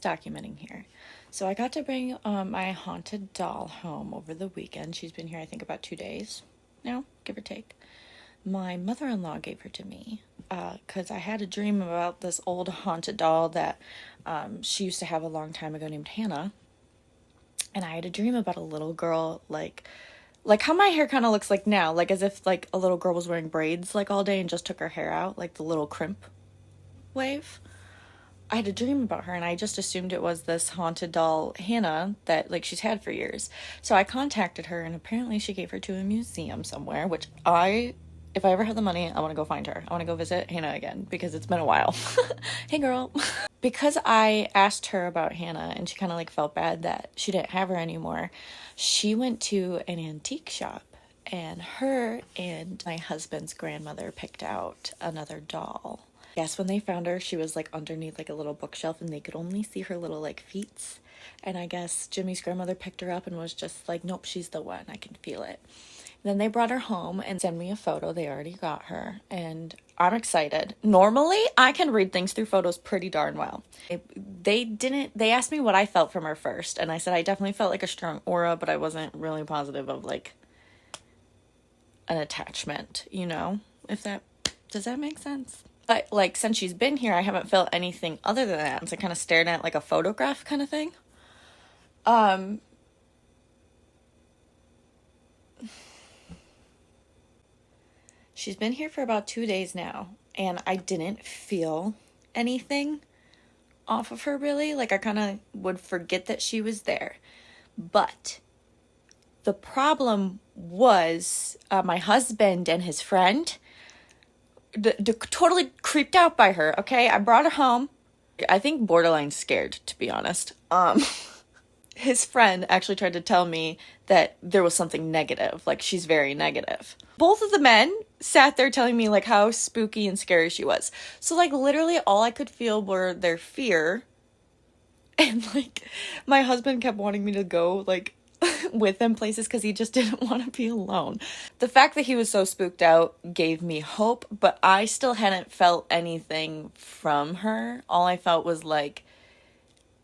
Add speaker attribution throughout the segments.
Speaker 1: documenting here. So I got to bring my haunted doll home over the weekend. She's been here, I think, about 2 days now, give or take. My mother-in-law gave her to me because I had a dream about this old haunted doll that she used to have a long time ago named Hannah. And I had a dream about a little girl, like how my hair kind of looks like now, like as if like a little girl was wearing braids like all day and just took her hair out, like the little crimp wave. I had a dream about her and I just assumed it was this haunted doll, Hannah, that like she's had for years. So I contacted her and apparently she gave her to a museum somewhere, which if I ever have the money, I want to go find her. I want to go visit Hannah again because it's been a while. Hey girl. Because I asked her about Hannah and she kind of like felt bad that she didn't have her anymore, she went to an antique shop and her and my husband's grandmother picked out another doll. Yes, when they found her, she was like underneath like a little bookshelf and they could only see her little like feet. And I guess Jimmy's grandmother picked her up and was just like, nope, she's the one. I can feel it. Then they brought her home and sent me a photo. They already got her and I'm excited. Normally, I can read things through photos pretty darn well. They asked me what I felt from her first and I said I definitely felt like a strong aura, but I wasn't really positive of like an attachment, you know? Does that make sense? But like since she's been here, I haven't felt anything other than that. It's like kind of staring at like a photograph kind of thing. She's been here for about 2 days now, and I didn't feel anything off of her really. Like I kind of would forget that she was there. But the problem was my husband and his friend totally creeped out by her, okay? I brought her home. I think borderline scared, to be honest. His friend actually tried to tell me that there was something negative, like she's very negative. Both of the men sat there telling me like how spooky and scary she was. So like literally all I could feel were their fear. And like my husband kept wanting me to go like with them places because he just didn't want to be alone. The fact that he was so spooked out gave me hope, but I still hadn't felt anything from her. All I felt was like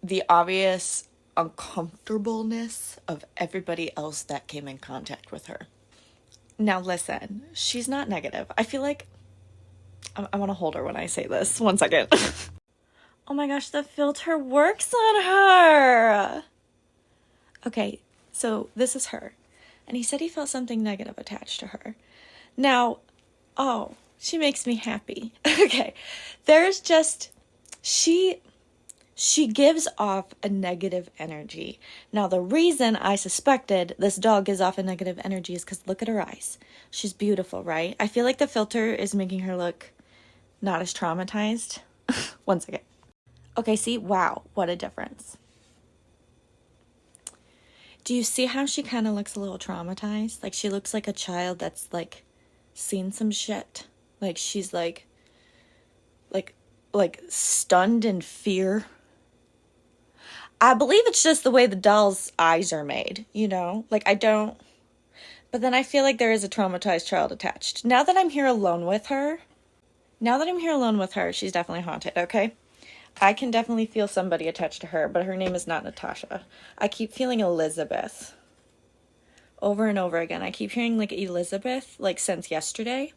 Speaker 1: the obvious uncomfortableness of everybody else that came in contact with her. Now listen, she's not negative. I feel like I want to hold her when I say this. 1 second. Oh my gosh, the filter works on her. Okay, so this is her. And he said he felt something negative attached to her. Now, oh, she makes me happy. Okay, there's just, she gives off a negative energy. Now, the reason I suspected this dog gives off a negative energy is because look at her eyes. She's beautiful, right? I feel like the filter is making her look not as traumatized. 1 second. Okay, see? Wow, what a difference. Do you see how she kind of looks a little traumatized? Like she looks like a child that's like seen some shit. Like she's like stunned in fear. I believe it's just the way the doll's eyes are made, you know? Like but then I feel like there is a traumatized child attached. Now that I'm here alone with her, she's definitely haunted, okay? I can definitely feel somebody attached to her, but her name is not Natasha. I keep feeling Elizabeth over and over again. I keep hearing like Elizabeth like since yesterday,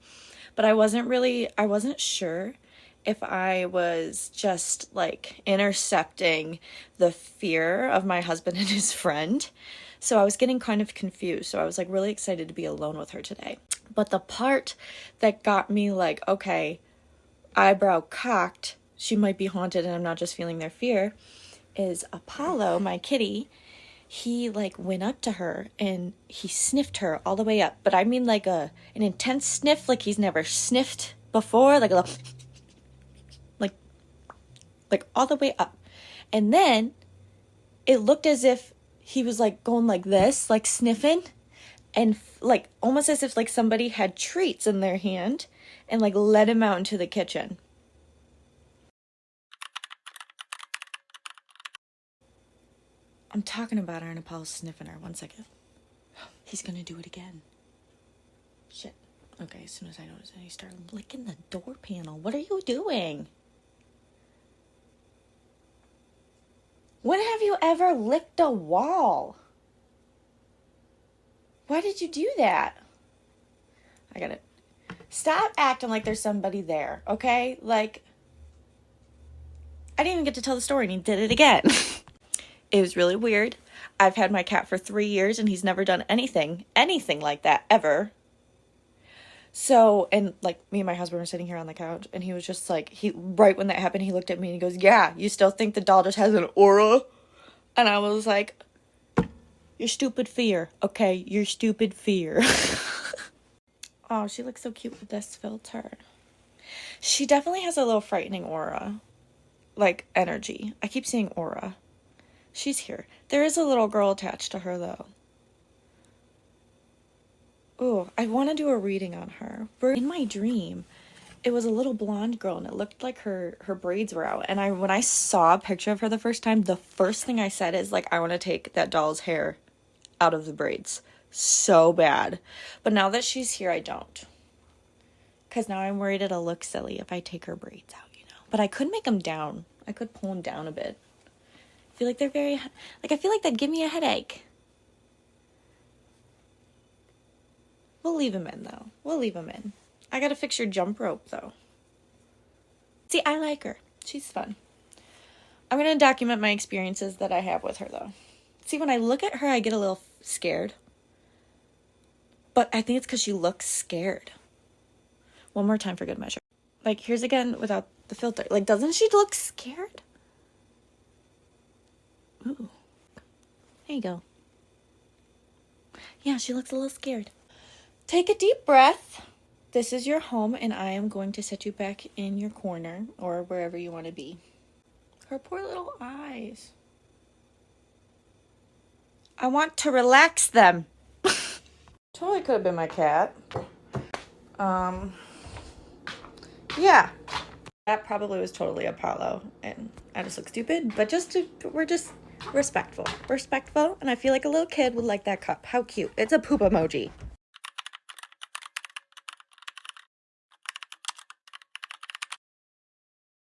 Speaker 1: but I wasn't sure if I was just like intercepting the fear of my husband and his friend. So I was getting kind of confused. So I was like really excited to be alone with her today. But the part that got me like, okay, eyebrow cocked, she might be haunted and I'm not just feeling their fear, is Apollo, my kitty. He like went up to her and he sniffed her all the way up. But I mean like an intense sniff, like he's never sniffed before, like a little like all the way up. And then it looked as if he was like going like this, like sniffing, and like almost as if like somebody had treats in their hand and like led him out into the kitchen. I'm talking about her and Apollo's sniffing her. 1 second. He's gonna do it again. Shit. Okay, as soon as I noticed it, he started licking the door panel. What are you doing? When have you ever licked a wall? Why did you do that? I got it. Stop acting like there's somebody there, okay? Like, I didn't even get to tell the story and he did it again. It was really weird. I've had my cat for 3 years and he's never done anything like that, ever. So, and like me and my husband were sitting here on the couch and he was just like, right when that happened, he looked at me and he goes, yeah, you still think the doll just has an aura? And I was like, your stupid fear, okay? Your stupid fear. Oh, she looks so cute with this filter. She definitely has a little frightening aura. Like, energy. I keep saying aura. She's here. There is a little girl attached to her, though. Oh, I want to do a reading on her. In my dream, it was a little blonde girl, and it looked like her braids were out. And when I saw a picture of her the first time, the first thing I said is, like, I want to take that doll's hair out of the braids. So bad. But now that she's here, I don't. Because now I'm worried it'll look silly if I take her braids out, you know. But I could make them down. I could pull them down a bit. I feel like they're very, like, I feel like that'd give me a headache. We'll leave them in, though. We'll leave them in. I gotta fix your jump rope, though. See, I like her. She's fun. I'm gonna document my experiences that I have with her, though. See, when I look at her, I get a little scared. But I think it's because she looks scared. One more time for good measure. Like, here's again without the filter. Like, doesn't she look scared? Ooh. There you go. Yeah, she looks a little scared. Take a deep breath. This is your home, and I am going to set you back in your corner or wherever you want to be. Her poor little eyes. I want to relax them. Totally could have been my cat. Yeah. That probably was totally Apollo, and I just look stupid, but we're just respectful. Respectful, and I feel like a little kid would like that cup. How cute. It's a poop emoji.